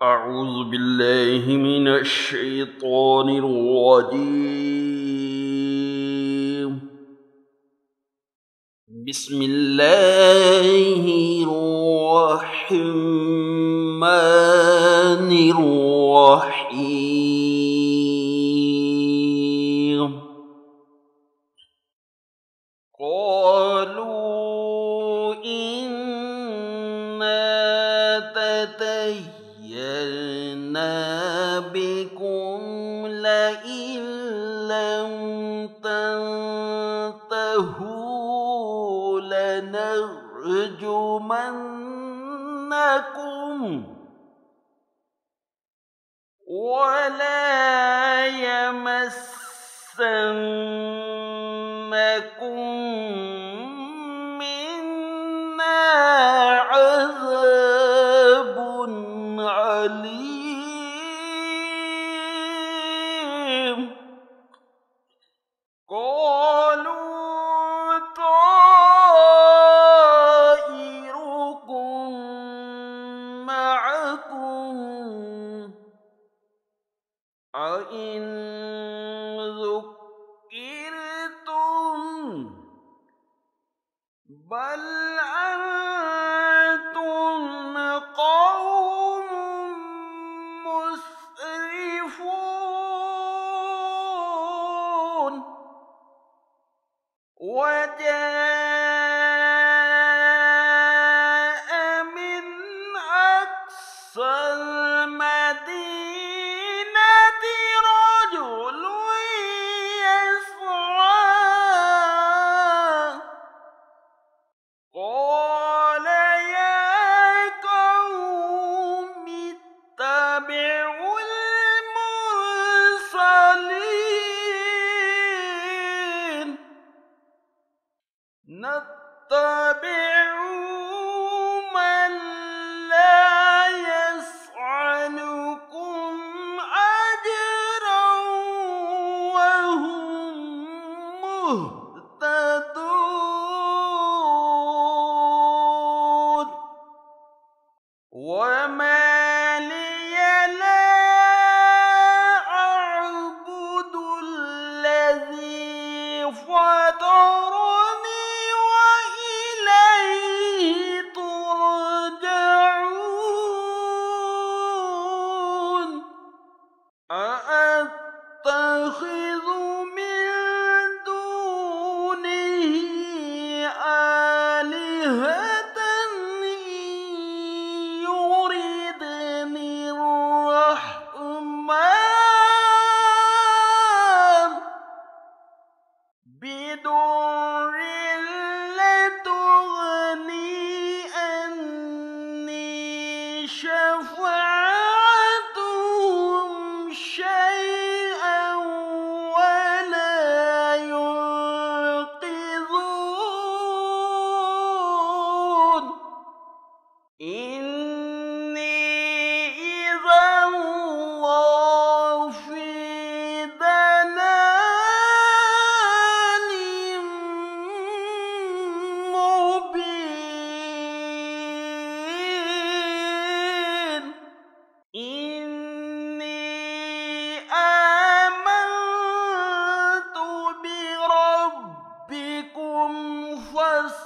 أعوذ بالله من الشيطان الرجيم. بسم الله الرحمن الرحيم. قالوا إنا تطيرنا بكم لئن لم تنتهوا لنرجمنكم ولا يمسنكم منا عذاب عليم. قالوا طائركم معكم أئن ذكرتم بل أنتم قوم مسرفون. وجاء من أقصى المدينة رجل يسعى قال يا قوم اتبعوا المرسلين نتبعوا من لا يسألكم أجرا وهم مهتدون. وما لي لا أعبد الذي فطرني وإليه ترجعون. أأتخذ من دونه آلهة يردني الرحمن بدر لتغني عني شفاعتهم شيئا ولا ينقذون. إني إذا في ضلال مبين. إني آمنت بربكم فاسمعون.